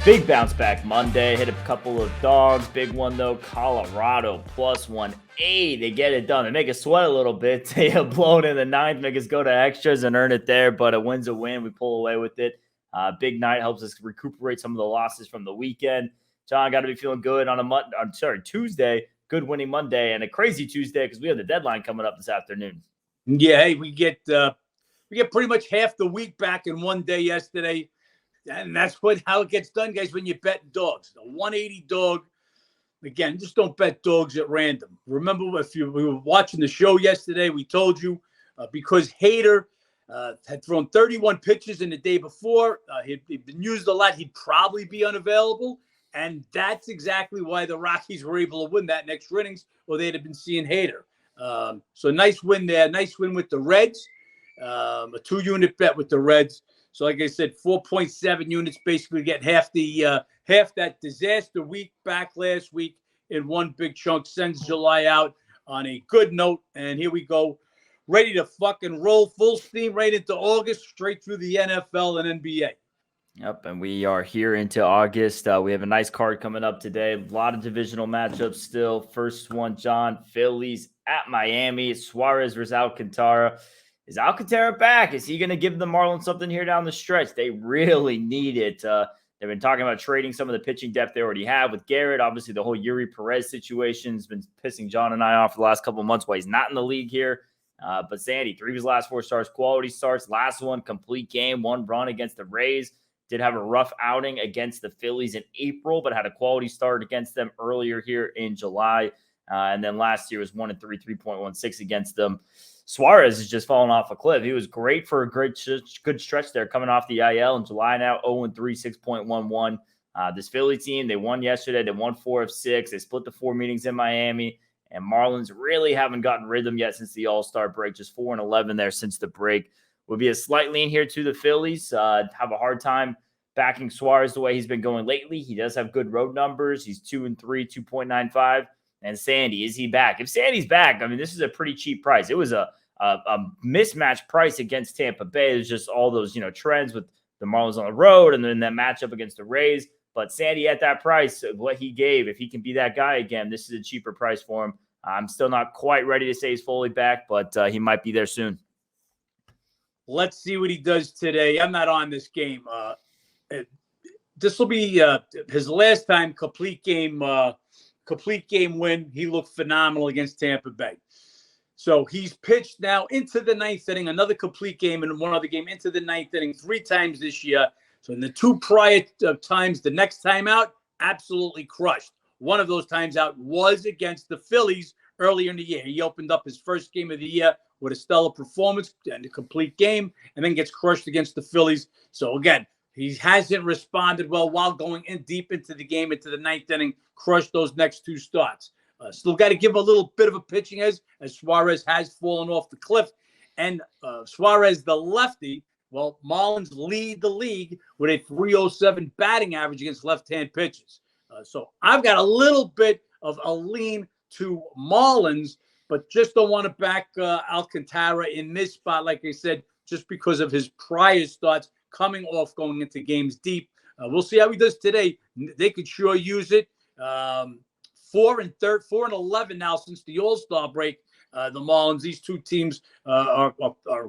Big bounce back Monday. Hit a couple of dogs. Big one, though. Colorado plus 180. They get it done. They make us sweat a little bit. They blow it in the ninth, make us go to extras and earn it there. But a win's a win. We pull away with it. Big night helps us recuperate some of the losses from the weekend. John, got to be feeling good on Tuesday. Good winning Monday and a crazy Tuesday because we have the deadline coming up this afternoon. Yeah, hey, we get pretty much half the week back in one day yesterday. And that's how it gets done, guys, when you bet dogs. A 180 dog, again, just don't bet dogs at random. Remember, we were watching the show yesterday, we told you because Hader had thrown 31 pitches in the day before. He'd been used a lot. He'd probably be unavailable. And that's exactly why the Rockies were able to win that next innings, or they'd have been seeing Hader. So nice win there. Nice win with the Reds. A 2-unit bet with the Reds. So, like I said, 4.7 units, basically get half that disaster week back last week in one big chunk. Sends July out on a good note. And here we go, ready to fucking roll full steam right into August, straight through the NFL and NBA. Yep, and we are here into August. We have a nice card coming up today. A lot of divisional matchups still. First one, John, Phillies at Miami. Suarez versus Alcantara. Is Alcantara back? Is he going to give the Marlins something here down the stretch? They really need it. They've been talking about trading some of the pitching depth they already have with Garrett. Obviously, the whole Yuri Perez situation has been pissing John and I off for the last couple of months while he's not in the league here. But Sandy, 3 of his last 4 starts, quality starts. Last one, complete game, 1 run against the Rays. Did have a rough outing against the Phillies in April, but had a quality start against them earlier here in July. And then last year was 1-3, 3.16 against them. Suarez is just falling off a cliff. He was great for a good stretch there coming off the IL in July now, 0-3, 6.11. This Philly team, they won yesterday. They won 4 of 6. They split the 4 meetings in Miami. And Marlins really haven't gotten rhythm yet since the All-Star break, just 4-11 there since the break. Would be a slight lean here to the Phillies. Have a hard time backing Suarez the way he's been going lately. He does have good road numbers. He's 2-3, 2.95. And Sandy, is he back? If Sandy's back, I mean, this is a pretty cheap price. It was a mismatched price against Tampa Bay. There's just all those, trends with the Marlins on the road and then that matchup against the Rays. But Sandy at that price, what he gave, if he can be that guy again, this is a cheaper price for him. I'm still not quite ready to say he's fully back, but he might be there soon. Let's see what he does today. I'm not on this game. This will be his last time complete game win. He looked phenomenal against Tampa Bay. So he's pitched now into the 9th inning, another complete game and one other game into the 9th inning 3 times this year. So in the 2 prior times, the next time out, absolutely crushed. One of those times out was against the Phillies earlier in the year. He opened up his first game of the year with a stellar performance and a complete game, and then gets crushed against the Phillies. So again, he hasn't responded well while going in deep into the game, into the 9th inning, crushed those next 2 starts. Still got to give a little bit of a pitching edge as Suarez has fallen off the cliff. And Suarez, the lefty, well, Marlins lead the league with a 307 batting average against left-hand pitchers. So I've got a little bit of a lean to Marlins, but just don't want to back Alcantara in this spot, like I said, just because of his prior starts coming off going into games deep. We'll see how he does today. They could sure use it. 4-11 now since the All-Star break. The Marlins, these 2 teams are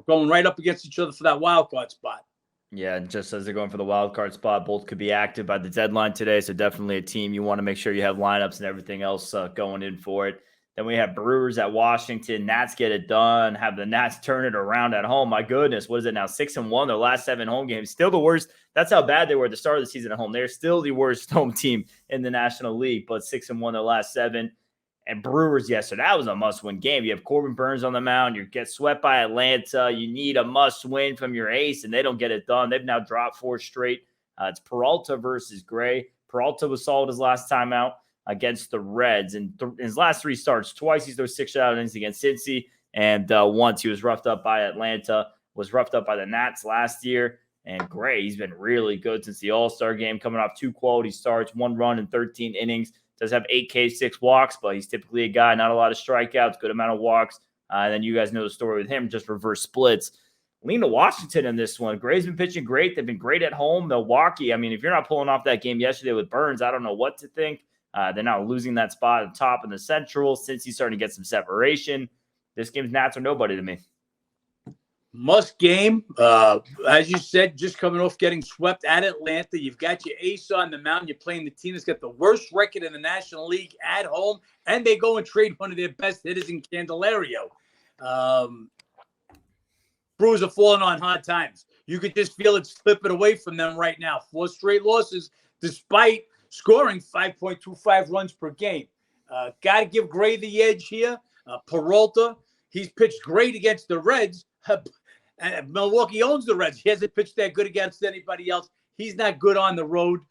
going right up against each other for that wild card spot. Yeah, and just as they're going for the wild card spot, both could be active by the deadline today. So definitely a team you want to make sure you have lineups and everything else going in for it. Then we have Brewers at Washington. Nats get it done. Have the Nats turn it around at home. My goodness, what is it now? 6-1. Their last 7 home games. Still the worst. That's how bad they were at the start of the season at home. They're still the worst home team in the National League, but 6-1 their last 7. And Brewers yesterday, that was a must-win game. You have Corbin Burns on the mound. You get swept by Atlanta. You need a must-win from your ace, and they don't get it done. They've now dropped 4 straight. It's Peralta versus Gray. Peralta was solid his last time out against the Reds. And in his last 3 starts, twice he's thrown 6 shutout innings against Cincy, and once he was roughed up by Atlanta, was roughed up by the Nats last year. And Gray, he's been really good since the All-Star game, coming off 2 quality starts, 1 run in 13 innings. Does have 8 Ks, 6 walks, but he's typically a guy, not a lot of strikeouts, good amount of walks. And then you guys know the story with him, just reverse splits. lean to Washington in this one. Gray's been pitching great. They've been great at home. Milwaukee, I mean, if you're not pulling off that game yesterday with Burns, I don't know what to think. They're now losing that spot at the top in the Central since he's starting to get some separation. This game's Nats or nobody to me. Must game. As you said, just coming off getting swept at Atlanta. You've got your ace on the mound. You're playing the team that's got the worst record in the National League at home, and they go and trade one of their best hitters in Candelario. Brewers are falling on hard times. You could just feel it slipping away from them right now. 4 straight losses, despite scoring 5.25 runs per game. Got to give Gray the edge here. Peralta, he's pitched great against the Reds. Milwaukee owns the Reds. He hasn't pitched that good against anybody else. He's not good on the road.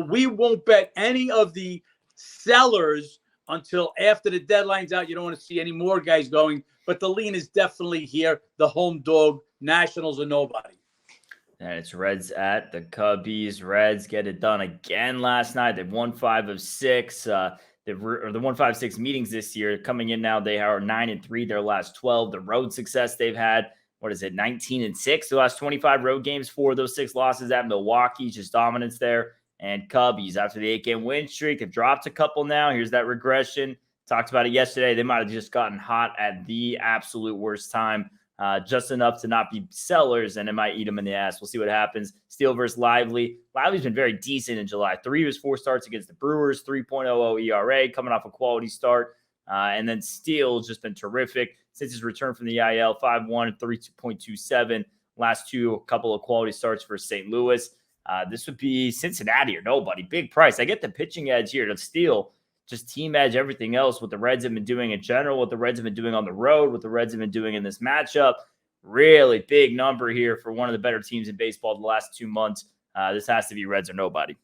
We won't bet any of the sellers until after the deadline's out. You don't want to see any more guys going, but the lean is definitely here. The home dog, Nationals or nobody. And it's Reds at the Cubbies. Reds get it done again last night. They've won 5 of 6. They've won 5 of 6 meetings this year. Coming in now, they are 9-3 their last 12. The road success they've had, 19-6 the last 25 road games. 4 of those 6 losses at Milwaukee, just dominance there. And Cubbies, after the 8-game win streak, have dropped a couple now. Here's that regression. Talked about it yesterday. They might have just gotten hot at the absolute worst time. Just enough to not be sellers, and it might eat them in the ass. We'll see what happens. Steele versus Lively. Lively's been very decent in July. 3 of his 4 starts against the Brewers, 3.00 ERA, coming off a quality start. And then Steele's just been terrific since his return from the IL, 5.1, 3.27. Last 2, a couple of quality starts for St. Louis. This would be Cincinnati or nobody. Big price. I get the pitching edge here to Steele. Just team edge, everything else, what the Reds have been doing in general, what the Reds have been doing on the road, what the Reds have been doing in this matchup. Really big number here for one of the better teams in baseball the last 2 months. This has to be Reds or nobody.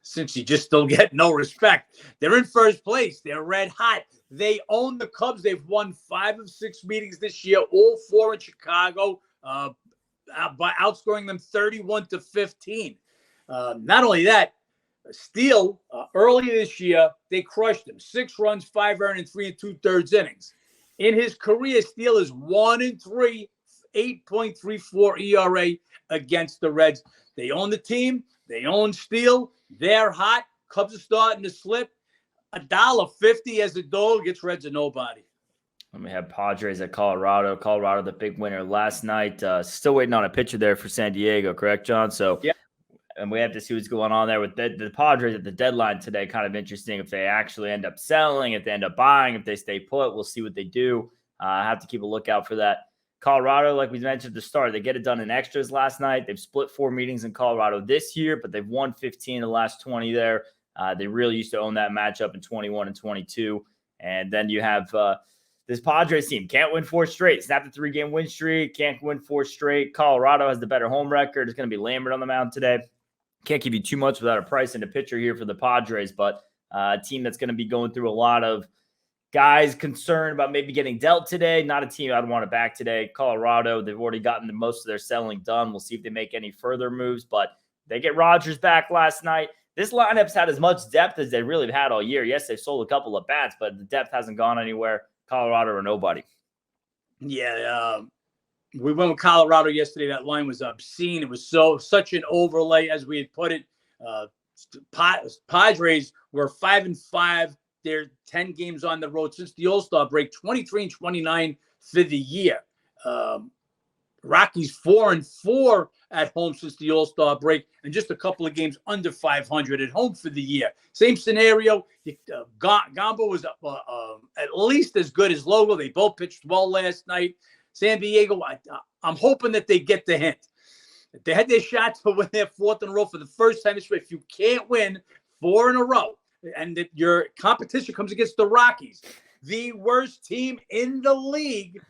Since you just don't get no respect. They're in first place. They're red hot. They own the Cubs. They've won 5 of 6 meetings this year, all 4 in Chicago, by outscoring them 31-15. Not only that, Steele, earlier this year, they crushed him. 6 runs, 5 earned, and 3 2/3 innings. In his career, Steele is 1-3, 8.34 ERA against the Reds. They own the team. They own Steele. They're hot. Cubs are starting to slip. $1.50 as a dog gets Reds or nobody. And we have Padres at Colorado. Colorado, the big winner last night. Still waiting on a pitcher there for San Diego, correct, John? So yeah. And we have to see what's going on there with the Padres at the deadline today. Kind of interesting if they actually end up selling, if they end up buying, if they stay put. We'll see what they do. I have to keep a lookout for that. Colorado, like we mentioned at the start, they get it done in extras last night. They've split 4 meetings in Colorado this year, but they've won 15 of the last 20 there. They really used to own that matchup in 21 and 22. And then you have this Padres team. Can't win 4 straight. Snapped a 3-game win streak. Can't win 4 straight. Colorado has the better home record. It's going to be Lambert on the mound today. Can't give you too much without a price and a pitcher here for the Padres, but a team that's going to be going through a lot of guys concerned about maybe getting dealt today. Not a team I'd want to back today. Colorado, they've already gotten most of their selling done. We'll see if they make any further moves, but they get Rogers back last night. This lineup's had as much depth as they really have had all year. Yes, they've sold a couple of bats, but the depth hasn't gone anywhere. Colorado or nobody. Yeah, we went with Colorado yesterday. That line was obscene. It was such an overlay, as we had put it. Padres were 5-5. They're 10 games on the road since the All-Star break, 23-29 for the year. Rockies 4-4 at home since the All-Star break, and just a couple of games under 500 at home for the year. Same scenario. Gambo was at least as good as Logo. They both pitched well last night. San Diego, I'm hoping that they get the hint. They had their shot to win their 4th in a row for the first time this year. If you can't win 4 in a row, and that your competition comes against the Rockies, the worst team in the league,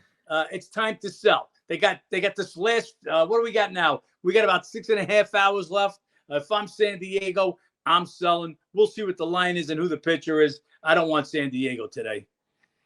it's time to sell. They got this last. What do we got now? We got about 6.5 hours left. If I'm San Diego, I'm selling. We'll see what the line is and who the pitcher is. I don't want San Diego today.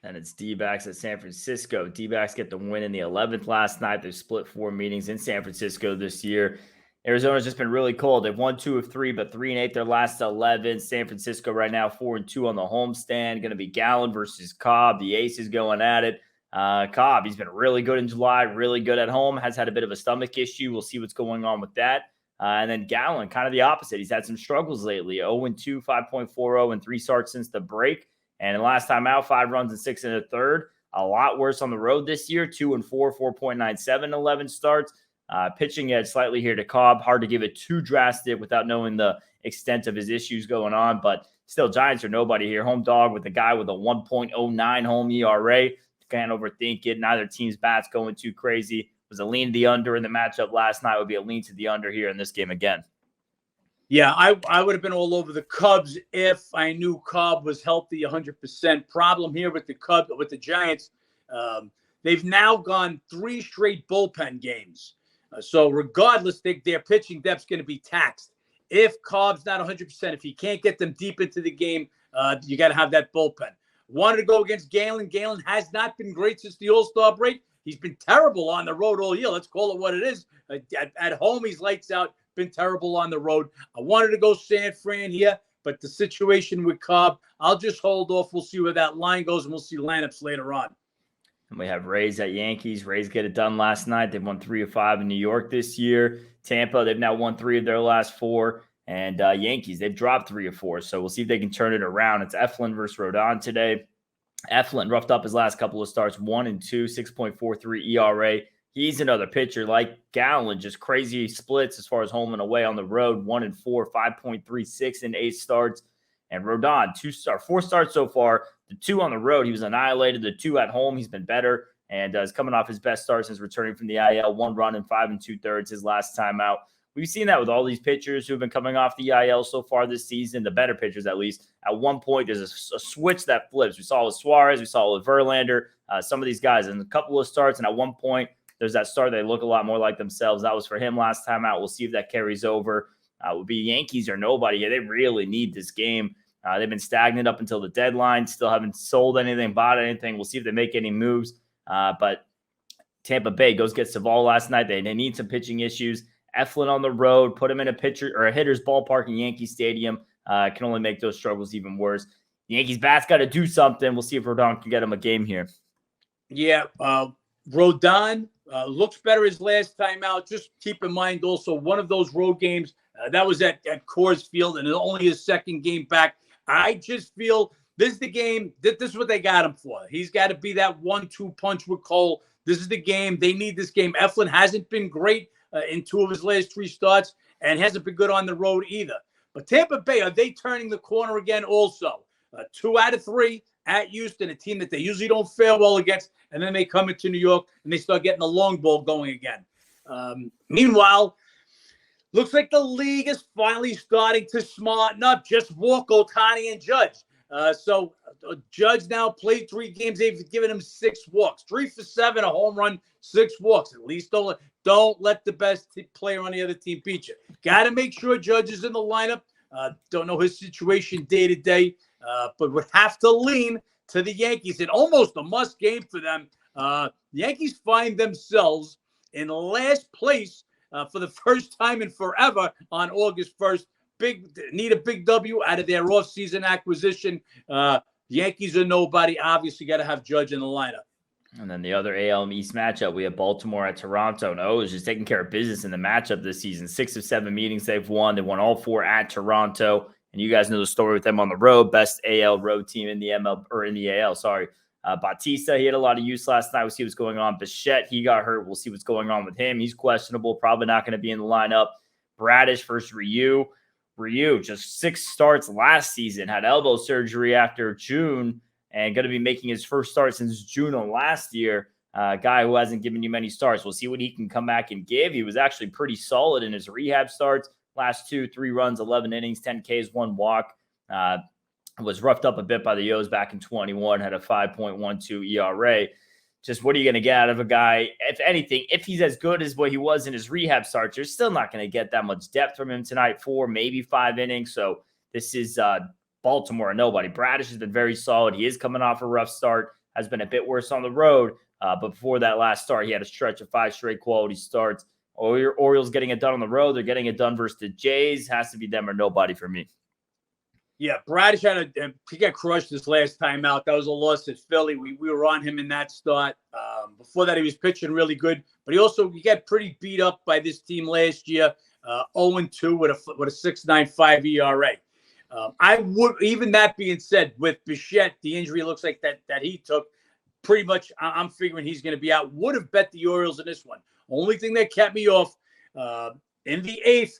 And it's D-backs at San Francisco. D-backs get the win in the 11th last night. They've split 4 meetings in San Francisco this year. Arizona's just been really cold. They've won 2 of 3, but 3-8 their last 11. San Francisco right now 4-2 on the homestand. Going to be Gallen versus Cobb. The Aces going at it. Cobb, he's been really good in July, really good at home, has had a bit of a stomach issue. We'll see what's going on with that. And then Gallen, kind of the opposite. He's had some struggles lately. 0-2, 5.40, and 3 starts since the break. And last time out, 5 runs and 6 1/3. A lot worse on the road this year. 2-4, 4.97, 11 starts. Pitching edge slightly here to Cobb. Hard to give it too drastic without knowing the extent of his issues going on. But still, Giants are nobody here. Home dog with a guy with a 1.09 home ERA. Can't overthink it. Neither team's bats going too crazy. It was a lean to the under in the matchup last night. It would be a lean to the under here in this game again. Yeah, I would have been all over the Cubs if I knew Cobb was healthy 100%. Problem here with the Cubs, with the Giants, they've now gone 3 straight bullpen games. So regardless, their pitching depth's going to be taxed. If Cobb's not 100%, if he can't get them deep into the game, you got to have that bullpen. Wanted to go against Galen. Galen has not been great since the All-Star break. He's been terrible on the road all year. Let's call it what it is. At home, he's lights out. Been terrible on the road. I wanted to go San Fran here, but the situation with Cobb, I'll just hold off. We'll see where that line goes, and we'll see lineups later on. And we have Rays at Yankees. Rays get it done last night. They've won 3 of 5 in New York this year. Tampa, they've now won 3 of their last 4. And Yankees, they've dropped 3 of 4. So we'll see if they can turn it around. It's Eflin versus Rodon today. Eflin roughed up his last couple of starts, 1-2, 6.43 ERA. He's another pitcher like Gallen, just crazy splits as far as home and away on the road, 1-4, 5.36 in 8 starts. And Rodon, 4 starts so far. The 2 on the road, he was annihilated. The 2 at home, he's been better and is coming off his best start since returning from the IL. 1 run in 5 2/3 his last time out. We've seen that with all these pitchers who have been coming off the IL so far this season, the better pitchers at least. At one point, there's a switch that flips. We saw it with Suarez. We saw it with Verlander. Some of these guys in a couple of starts, and at one point, there's that start. They look a lot more like themselves. That was for him last time out. We'll see if that carries over. It would be Yankees or nobody. Yeah, they really need this game. They've been stagnant up until the deadline. Still haven't sold anything, bought anything. We'll see if they make any moves. But Tampa Bay goes get Savall last night. They need some pitching issues. Eflin on the road, put him in a pitcher or a hitter's ballpark in Yankee Stadium. Can only make those struggles even worse. The Yankees bats got to do something. We'll see if Rodon can get him a game here. Yeah, Rodon looks better his last time out. Just keep in mind also one of those road games that was at Coors Field, and only his second game back. I just feel this is the game. This is what they got him for. He's got to be that 1-2 punch with Cole. This is the game. They need this game. Eflin hasn't been great in 2 of his last 3 starts and hasn't been good on the road either. But Tampa Bay, are they turning the corner again also? 2 out of 3 at Houston, a team that they usually don't fare well against, and then they come into New York and they start getting the long ball going again. Meanwhile, looks like the league is finally starting to smarten up. Just walk Ohtani and Judge. So Judge now played 3 games. They've given him 6 walks, 3 for 7, a home run, 6 walks. At least don't let the best player on the other team beat you. Got to make sure Judge is in the lineup. Don't know his situation day to day, but would have to lean to the Yankees. And almost a must game for them. The Yankees find themselves in last place for the first time in forever on August 1st. Need a big W out of their offseason acquisition. Yankees are nobody. Obviously, got to have Judge in the lineup. And then the other AL East matchup, we have Baltimore at Toronto. And O's just taking care of business in the matchup this season. 6 of 7 meetings they've won. They won all 4 at Toronto. And you guys know the story with them on the road. Best AL road team in the AL. Sorry. Bautista, he had a lot of use last night. We'll see what's going on. Bichette, he got hurt. We'll see what's going on with him. He's questionable. Probably not going to be in the lineup. Bradish versus Ryu. Ryu, just 6 starts last season. Had elbow surgery after June. And going to be making his first start since June of last year. Guy who hasn't given you many starts. We'll see what he can come back and give. He was actually pretty solid in his rehab starts. Last 2, 3 runs, 11 innings, 10 Ks, 1 walk. Was roughed up a bit by the O's back in 21. Had a 5.12 ERA. Just what are you going to get out of a guy? If anything, if he's as good as what he was in his rehab starts, you're still not going to get that much depth from him tonight. 4, maybe 5 innings. So this is Baltimore or nobody. Bradish has been very solid. He is coming off a rough start, has been a bit worse on the road. But before that last start, he had a stretch of 5 straight quality starts. Orioles getting it done on the road. They're getting it done versus the Jays. Has to be them or nobody for me. Yeah, Bradish he got crushed this last time out. That was a loss at Philly. We were on him in that start. Before that, he was pitching really good, but he got pretty beat up by this team last year. 0-2 with a 6.95 ERA. I would, even that being said, with Bichette, the injury looks like that he took, pretty much I'm figuring he's going to be out. Would have bet the Orioles in this one. Only thing that kept me off in the eighth,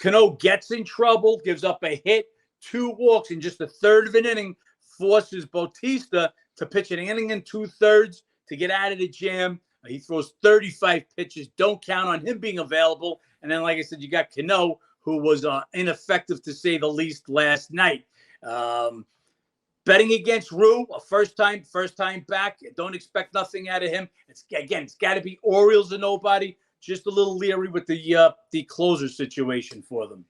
Cano gets in trouble, gives up a hit, 2 walks in just a third of an inning, forces Bautista to pitch an inning and 2/3 to get out of the jam. He throws 35 pitches. Don't count on him being available. And then, like I said, you got Cano, who was ineffective to say the least last night. Betting against Rue, a first time back. Don't expect nothing out of him. It's got to be Orioles or nobody. Just a little leery with the closer situation for them.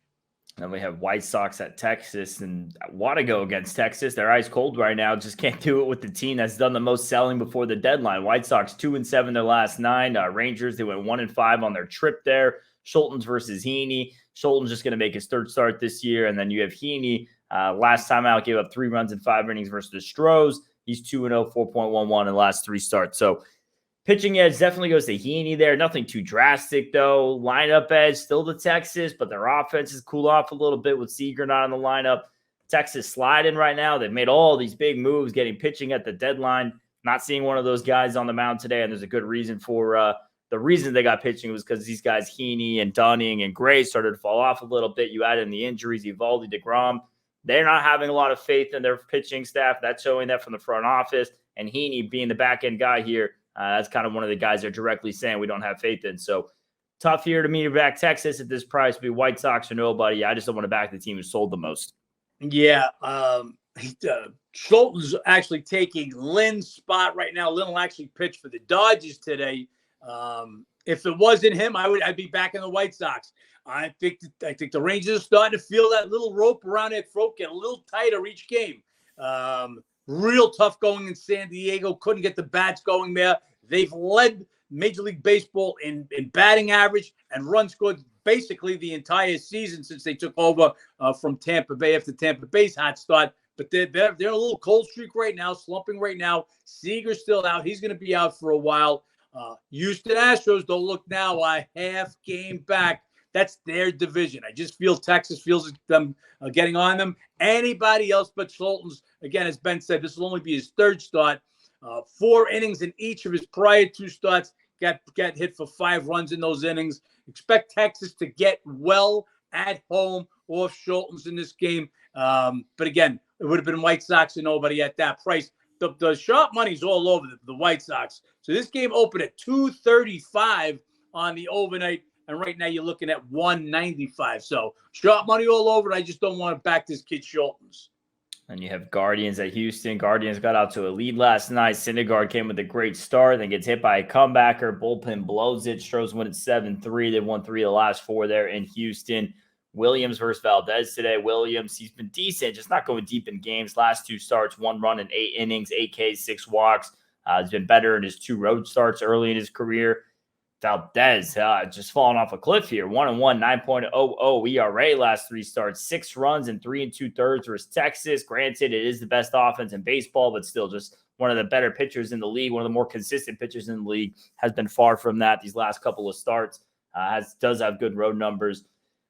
And we have White Sox at Texas, and I want to go against Texas. They're ice cold right now. Just can't do it with the team that's done the most selling before the deadline. White Sox 2-7 their last 9. Rangers, they went 1-5 on their trip there. Schultz versus Heaney. Schultz just going to make his 3rd start this year. And then you have Heaney. Last time out, gave up 3 runs in 5 innings versus the Stros. He's 2-0, 4.11 in the last 3 starts. So pitching edge definitely goes to Heaney there. Nothing too drastic, though. Lineup edge still to Texas, but their offense has cooled off a little bit with Seager not in the lineup. Texas sliding right now. They've made all these big moves, getting pitching at the deadline. Not seeing one of those guys on the mound today, and there's a good reason for the reason they got pitching was because these guys, Heaney and Dunning and Gray, started to fall off a little bit. You add in the injuries, Eovaldi, DeGrom. They're not having a lot of faith in their pitching staff. That's showing that from the front office. And Heaney being the back-end guy here, that's kind of one of the guys they're directly saying we don't have faith in. So tough here to me to back Texas at this price. Be White Sox or nobody. I just don't want to back the team who sold the most. Yeah, Schultz actually taking Lynn's spot right now. Lynn will actually pitch for the Dodgers today. If it wasn't him, I'd be back in the White Sox. I think the Rangers are starting to feel that little rope around their throat get a little tighter each game. Real tough going in San Diego. Couldn't get the bats going there. They've led Major League Baseball in batting average and runs scored basically the entire season since they took over from Tampa Bay after Tampa Bay's hot start. But they're a little cold streak right now, slumping right now. Seager's still out. He's going to be out for a while. Houston Astros don't look now a half game back. That's their division. I just feel Texas feels them getting on them. Anybody else but Schultz, again, as Ben said, this will only be his 3rd start. 4 innings in each of his prior 2 starts. Got hit for 5 runs in those innings. Expect Texas to get well at home off Schultz in this game. But again, it would have been White Sox and nobody at that price. The sharp money's all over the White Sox. So this game opened at 235 on the overnight. And right now you're looking at 195. So sharp money all over. I just don't want to back this kid Schultz. And you have Guardians at Houston. Guardians got out to a lead last night. Syndergaard came with a great start, then gets hit by a comebacker. Bullpen blows it. Stros win at 7-3. They won 3 of the last 4 there in Houston. Williams versus Valdez today. Williams, he's been decent, just not going deep in games. Last 2 starts, 1 run in 8 innings, 8 Ks, 6 walks. He's been better in his 2 road starts early in his career. Valdez just falling off a cliff here. 1-1, 9.00 ERA last 3 starts, 6 runs and 3 2/3 versus Texas. Granted, it is the best offense in baseball, but still just one of the better pitchers in the league, one of the more consistent pitchers in the league. Has been far from that these last couple of starts. Does have good road numbers.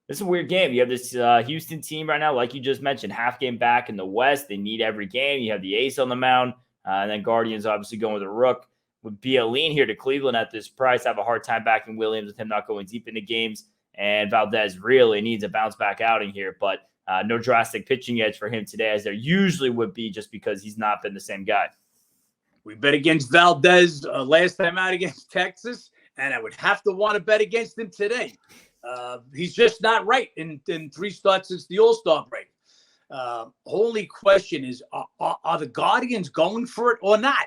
This is a weird game. You have this Houston team right now, like you just mentioned, half game back in the West. They need every game. You have the ace on the mound, and then Guardians obviously going with a rook. Would be a lean here to Cleveland at this price. I have a hard time backing Williams with him not going deep into games. And Valdez really needs a bounce back outing here, but no drastic pitching edge for him today, as there usually would be, just because he's not been the same guy. We bet against Valdez last time out against Texas, and I would have to want to bet against him today. He's just not right in 3 starts since the All-Star break. Only question is, are the Guardians going for it or not?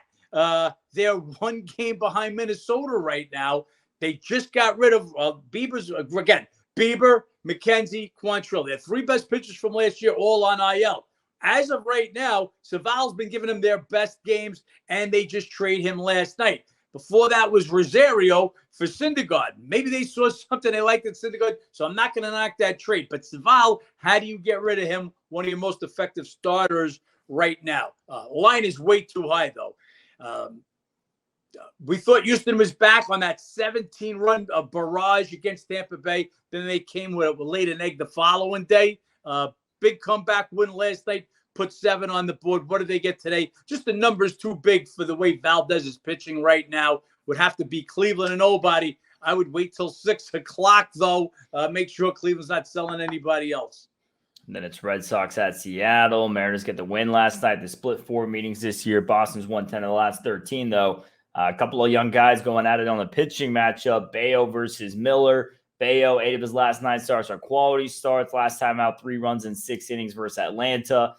They're 1 game behind Minnesota right now. They just got rid of Bieber's again. Bieber, McKenzie, Quantrill. They're 3 best pitchers from last year, all on IL. As of right now, Saval's been giving them their best games, and they just trade him last night. Before that was Rosario for Syndergaard. Maybe they saw something they liked in Syndergaard, so I'm not going to knock that trade. But Saval, how do you get rid of him? One of your most effective starters right now. Line is way too high, though. We thought Houston was back on that 17-run barrage against Tampa Bay. Then they came with laid an egg the following day. Big comeback win last night. Put 7 on the board. What did they get today? Just the numbers too big for the way Valdez is pitching right now. Would have to be Cleveland and nobody. I would wait till 6 o'clock, though. Make sure Cleveland's not selling anybody else. And then it's Red Sox at Seattle. Mariners get the win last night. They split 4 meetings this year. Boston's won 10 of the last 13, though. A couple of young guys going at it on the pitching matchup. Bayo versus Miller. Bayo, 8 of his last 9 starts are quality starts. Last time out, 3 runs in 6 innings versus Atlanta.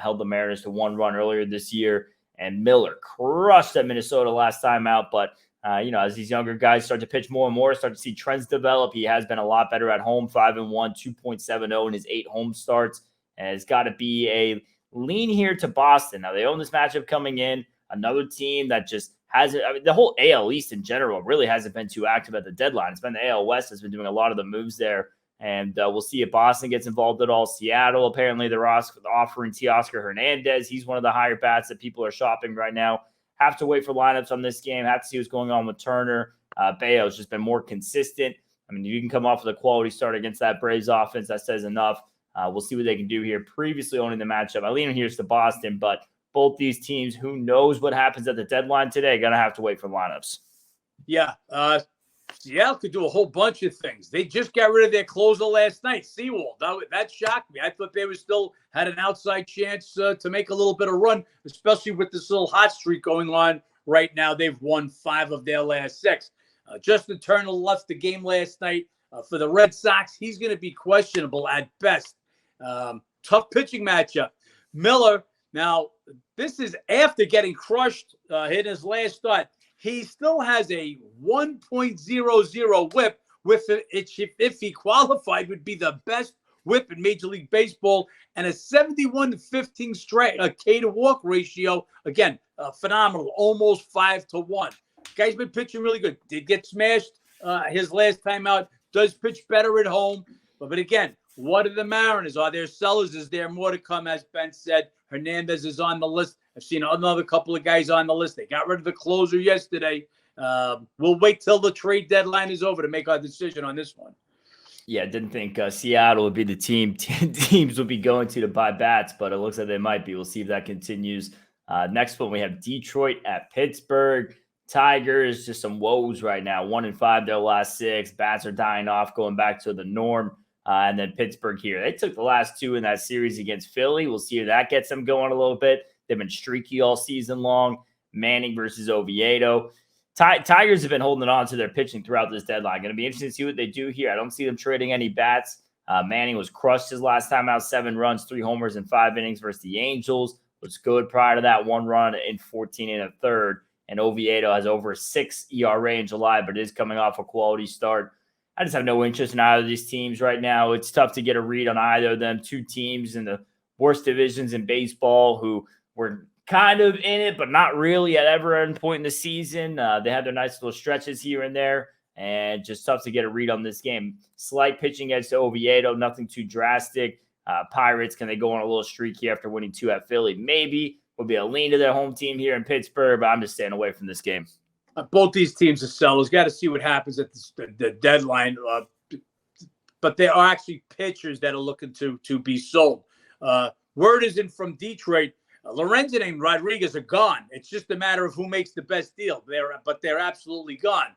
Held the Mariners to 1 run earlier this year. And Miller crushed at Minnesota last time out. But, as these younger guys start to pitch more and more, start to see trends develop, he has been a lot better at home, 5-1, 2.70 in his 8 home starts. And it's got to be a lean here to Boston. Now, they own this matchup coming in. Another team that just hasn't, the whole AL East in general really hasn't been too active at the deadline. It's been the AL West that's been doing a lot of the moves there. And we'll see if Boston gets involved at all. Seattle, apparently they're offering Teoscar Hernandez. He's one of the higher bats that people are shopping right now. Have to wait for lineups on this game. Have to see what's going on with Turner. Bayo's just been more consistent. I mean, you can come off with a quality start against that Braves offense. That says enough. We'll see what they can do here. Previously owning the matchup, I lean here to Boston, but both these teams, who knows what happens at the deadline today, going to have to wait for lineups. Yeah, Seattle could do a whole bunch of things. They just got rid of their closer last night, Sewald. That shocked me. I thought they still had an outside chance to make a little bit of run, especially with this little hot streak going on right now. They've won 5 of their last 6. Justin Turner left the game last night for the Red Sox. He's going to be questionable at best. Tough pitching matchup. Miller, now, this is after getting crushed in his last start. He still has a 1.00 whip, if he qualified, would be the best whip in Major League Baseball, and a 71-15 strike, a K to walk ratio. Again, phenomenal, almost 5-1. Guy's been pitching really good. Did get smashed his last time out. Does pitch better at home, but again, what are the Mariners? Are there sellers? Is there more to come? As Ben said, Hernandez is on the list. I've seen another couple of guys on the list. They got rid of the closer yesterday. We'll wait till the trade deadline is over to make our decision on this one. Yeah, I didn't think Seattle would be the teams would be going to buy bats, but it looks like they might be. We'll see if that continues. Next one, we have Detroit at Pittsburgh. Tigers, just some woes right now. 1-5 their last 6. Bats are dying off, going back to the norm. And then Pittsburgh here. They took the last 2 in that series against Philly. We'll see if that gets them going a little bit. They've been streaky all season long. Manning versus Oviedo. Tigers have been holding on to their pitching throughout this deadline. Going to be interesting to see what they do here. I don't see them trading any bats. Manning was crushed his last time out. 7 runs, 3 homers in 5 innings versus the Angels. Was good prior to that. 1 run in 14 1/3. And Oviedo has over a 6 ERA in July, but is coming off a quality start. I just have no interest in either of these teams right now. It's tough to get a read on either of them. 2 teams in the worst divisions in baseball who were kind of in it, but not really at every point in the season. They had their nice little stretches here and there, and just tough to get a read on this game. Slight pitching edge to Oviedo, nothing too drastic. Pirates, can they go on a little streak here after winning 2 at Philly? Maybe. Would be a lean to their home team here in Pittsburgh, but I'm just staying away from this game. Both these teams are sellers. Got to see what happens at the deadline. But there are actually pitchers that are looking to be sold. Word isn't from Detroit. Lorenzen and Rodriguez are gone. It's just a matter of who makes the best deal. They're absolutely gone.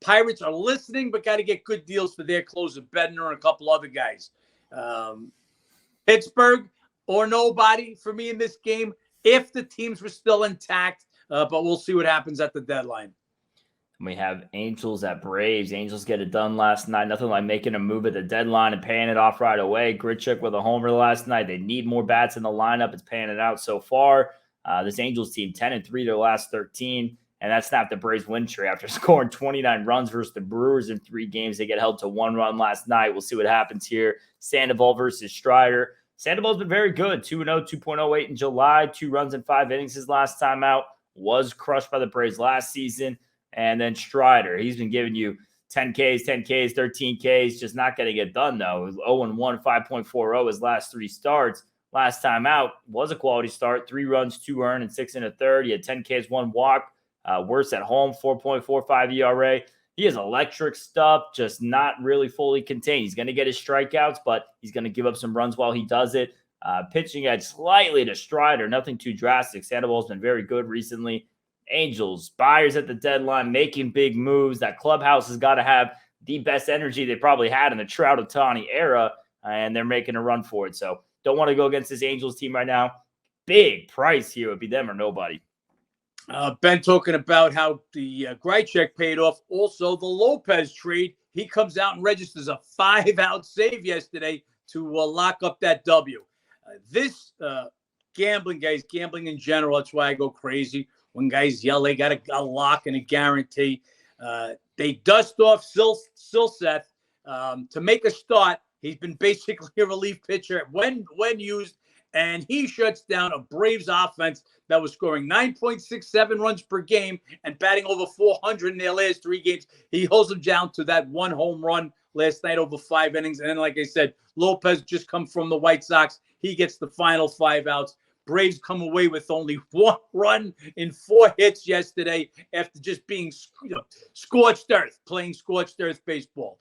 Pirates are listening, but got to get good deals for their closer, Bednar and a couple other guys. Pittsburgh or nobody for me in this game if the teams were still intact. But we'll see what happens at the deadline. We have Angels at Braves. Angels get it done last night. Nothing like making a move at the deadline and paying it off right away. Grichuk with a homer last night. They need more bats in the lineup. It's paying it out so far. This Angels team, 10-3 their last 13. And that snapped the Braves win streak after scoring 29 runs versus the Brewers in 3 games. They get held to 1 run last night. We'll see what happens here. Sandoval versus Strider. Sandoval's been very good. 2-0, 2.08 in July. 2 runs in 5 innings his last time out. was crushed by the Braves last season. And then Strider, he's been giving you 10Ks, 10Ks, 13Ks, just not getting it done, though. 0-1, 5.40 his last 3 starts. Last time out was a quality start, 3 runs, 2 earned, and 6 1/3. He had 10 Ks, 1 walk. Worse at home, 4.45 ERA. He is electric stuff, just not really fully contained. He's going to get his strikeouts, but he's going to give up some runs while he does it. Pitching edge slightly to Strider, nothing too drastic. Sandoval's been very good recently. Angels, buyers at the deadline, making big moves. That clubhouse has got to have the best energy they probably had in the Trout-Ohtani era, and they're making a run for it. So don't want to go against this Angels team right now. Big price here would be them or nobody. Ben talking about how the Grichuk paid off. Also, the Lopez trade. He comes out and registers a 5-out save yesterday to lock up that W. This gambling, guys, gambling in general, that's why I go crazy. When guys yell they got a lock and a guarantee. They dust off Silseth to make a start. He's been basically a relief pitcher when used, and he shuts down a Braves offense that was scoring 9.67 runs per game and batting over 400 in their last 3 games. He holds them down to that 1 home run last night over 5 innings. And then, like I said, Lopez just come from the White Sox. He gets the final 5 outs. Braves come away with only 1 run in 4 hits yesterday after just being scorched earth, playing scorched earth baseball.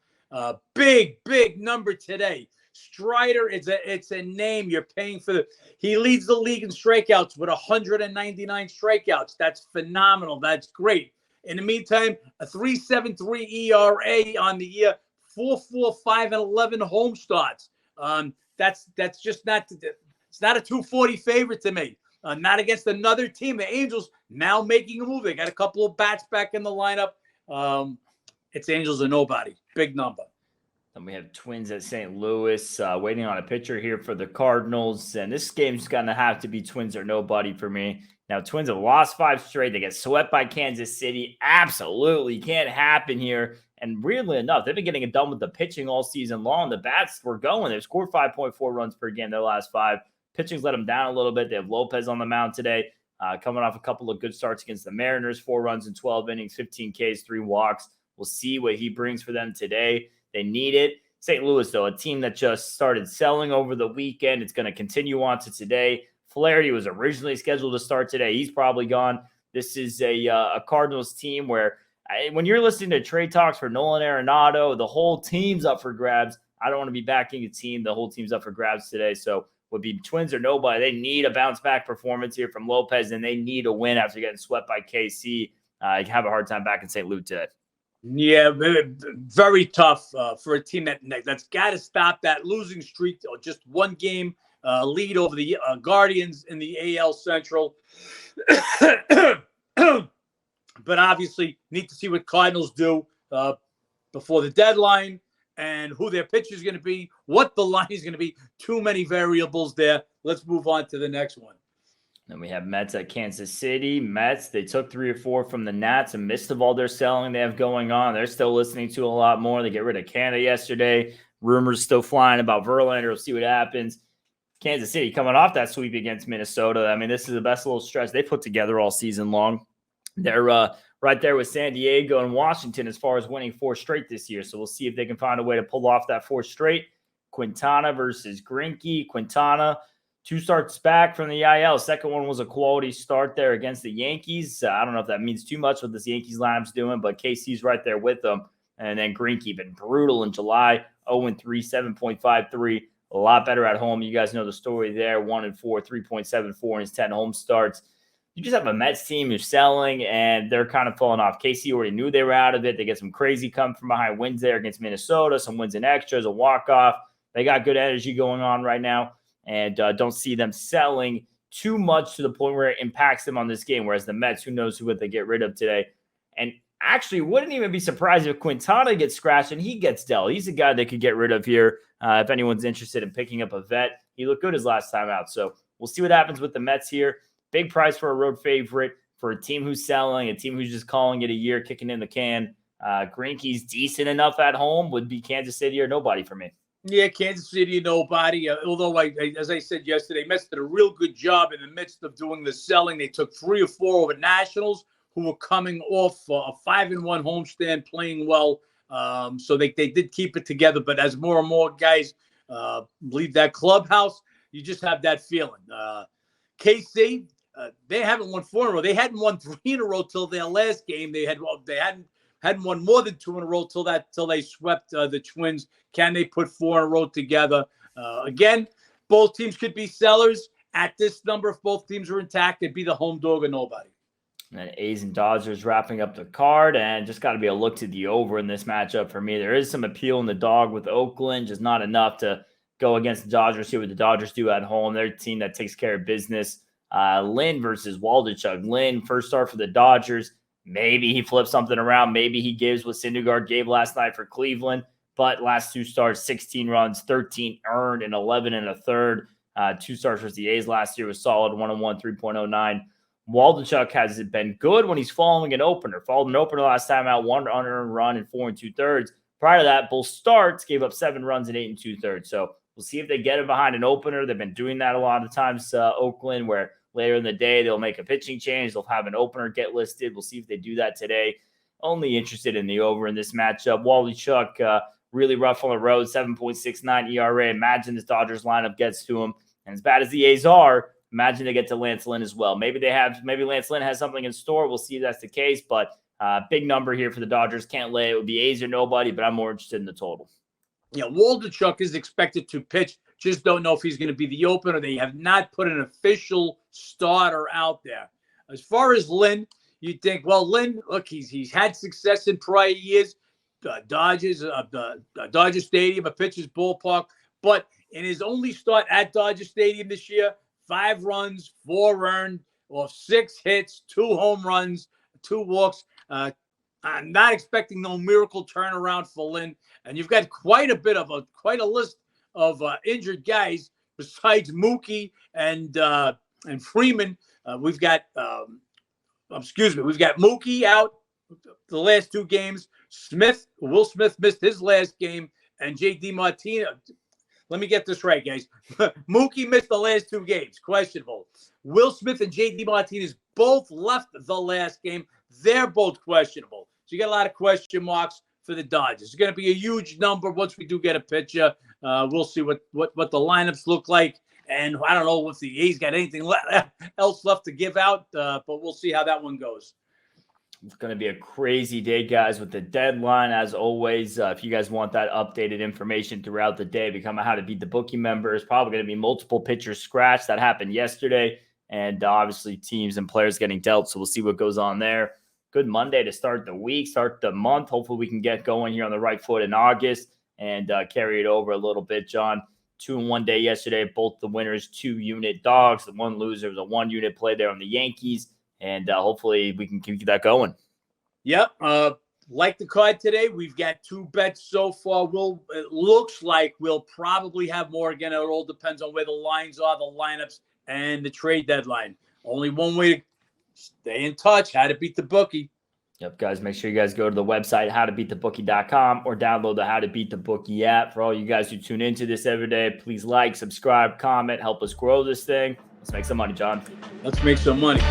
Big number today. Strider, it's a name you're paying for. He leads the league in strikeouts with 199 strikeouts. That's phenomenal. That's great. In the meantime, a 3.73 ERA on the year, 4.45 and 11 home starts. That's just not. It's not a 240 favorite to me. Not against another team. The Angels now making a move. They got a couple of bats back in the lineup. It's Angels or nobody. Big number. Then we have Twins at St. Louis, waiting on a pitcher here for the Cardinals. And this game's going to have to be Twins or nobody for me. Now, Twins have lost 5 straight. They get swept by Kansas City. Absolutely can't happen here. And weirdly enough, they've been getting it done with the pitching all season long. The bats were going. They've scored 5.4 runs per game their last 5. Pitching's let them down a little bit. They have Lopez on the mound today, coming off a couple of good starts against the Mariners, 4 runs in 12 innings, 15 Ks, 3 walks. We'll see what he brings for them today. They need it. St. Louis, though, a team that just started selling over the weekend. It's going to continue on to today. Flaherty was originally scheduled to start today. He's probably gone. This is a Cardinals team where when you're listening to trade talks for Nolan Arenado, the whole team's up for grabs. I don't want to be backing a team. The whole team's up for grabs today. So would be Twins or nobody. They need a bounce-back performance here from Lopez, and they need a win after getting swept by KC. I have a hard time back in St. Louis today. Yeah, very tough for a team that's got to stop that losing streak, or just 1 game lead over the Guardians in the AL Central. But obviously, need to see what Cardinals do before the deadline, and who their pitcher is going to be, what the line is going to be. Too many variables there. Let's move on to the next one. Then we have Mets at Kansas City. Mets, they took 3 or 4 from the Nats in midst of all their selling they have going on. They're still listening to a lot more. They get rid of Canada yesterday. Rumors still flying about Verlander. We'll see what happens. Kansas City coming off that sweep against Minnesota. I mean, this is the best little stretch they put together all season long. They're right there with San Diego and Washington as far as winning 4 straight this year. So we'll see if they can find a way to pull off that 4 straight. Quintana versus Greinke. Quintana, 2 starts back from the IL. Second one was a quality start there against the Yankees. I don't know if that means too much what this Yankees lineup's doing, but KC's right there with them. And then Greinke been brutal in July, 0-3, 7.53. A lot better at home. You guys know the story there. 1-4, 3.74 in his 10 home starts. You just have a Mets team who's selling, and they're kind of falling off. KC already knew they were out of it. They get some crazy come from behind wins there against Minnesota, some wins in extras, a walk-off. They got good energy going on right now, and don't see them selling too much to the point where it impacts them on this game, whereas the Mets, who knows who they get rid of today. And actually wouldn't even be surprised if Quintana gets scratched and he gets dealt. He's a guy they could get rid of here if anyone's interested in picking up a vet. He looked good his last time out, so we'll see what happens with the Mets here. Big price for a road favorite, for a team who's selling, a team who's just calling it a year, kicking in the can. Greinke's decent enough at home. Would be Kansas City or nobody for me. Yeah, Kansas City, nobody. Although, as I said yesterday, Mets did a real good job in the midst of doing the selling. They took 3 or 4 over Nationals, who were coming off a 5-1 homestand, playing well. So they did keep it together. But as more and more guys leave that clubhouse, you just have that feeling. KC, they haven't won 4 in a row. They hadn't won 3 in a row till their last game. They hadn't won more than 2 in a row till they swept the Twins. Can they put 4 in a row together? Again, both teams could be sellers. At this number, if both teams are intact, it'd be the home dog or nobody. And then A's and Dodgers wrapping up the card, and just got to be a look to the over in this matchup for me. There is some appeal in the dog with Oakland, just not enough to go against the Dodgers. See what the Dodgers do at home. They're a team that takes care of business. Lynn versus Waldichuk. Lynn, first start for the Dodgers. Maybe he flips something around. Maybe he gives what Syndergaard gave last night for Cleveland. But last 2 starts, 16 runs, 13 earned, and 11 and a third. 2 starts versus the A's last year was solid, 1-1, 3.09. Waldichuk has been good when he's following an opener. Followed an opener last time out, 1 unearned run and 4 2/3. Prior to that, both starts gave up 7 runs and 8 2/3. So we'll see if they get him behind an opener. They've been doing that a lot of times, Oakland, where later in the day they'll make a pitching change. They'll have an opener get listed. We'll see if they do that today. Only interested in the over in this matchup. Waldichuk, really rough on the road, 7.69 ERA. Imagine this Dodgers lineup gets to him. And as bad as the A's are, imagine they get to Lance Lynn as well. Maybe Lance Lynn has something in store. We'll see if that's the case. But big number here for the Dodgers. Can't lay it. It would be A's or nobody, but I'm more interested in the total. Yeah, Waldichuk is expected to pitch. Just don't know if he's going to be the opener. They have not put an official starter out there. As far as Lynn, you'd think, well, Lynn, look, he's had success in prior years. Dodger Stadium, a pitcher's ballpark. But in his only start at Dodger Stadium this year, 5 runs, 4 earned, or 6 hits, 2 home runs, 2 walks. I'm not expecting no miracle turnaround for Lynn. And you've got quite a list of injured guys besides Mookie and Freeman. We've got Mookie out the last 2 games. Will Smith missed his last game, and J.D. Martinez. Let me get this right, guys. Mookie missed the last 2 games, questionable. Will Smith and J.D. Martinez both left the last game. They're both questionable. So you got a lot of question marks for the Dodgers. It's going to be a huge number once we do get a pitcher. We'll see what the lineups look like. And I don't know if the A's got anything else left to give out, but we'll see how that one goes. It's going to be a crazy day, guys, with the deadline. As always, if you guys want that updated information throughout the day, become a How to Beat the Bookie member. There's probably going to be multiple pitchers scratched. That happened yesterday. And obviously teams and players getting dealt. So we'll see what goes on there. Good Monday to start the week, start the month. Hopefully we can get going here on the right foot in August and carry it over a little bit, John. 2 in 1 day yesterday. Both the winners, 2-unit dogs. The one loser was a 1-unit play there on the Yankees. And hopefully we can keep that going. Yep. Like the card today, we've got 2 bets so far. It looks like we'll probably have more. Again, it all depends on where the lines are, the lineups, and the trade deadline. Only one way to stay in touch, How to Beat the Bookie. Yep, guys, make sure you guys go to the website, howtobeatthebookie.com, or download the How to Beat the Bookie app. For all you guys who tune into this every day, please like, subscribe, comment, help us grow this thing. Let's make some money, John. Let's make some money.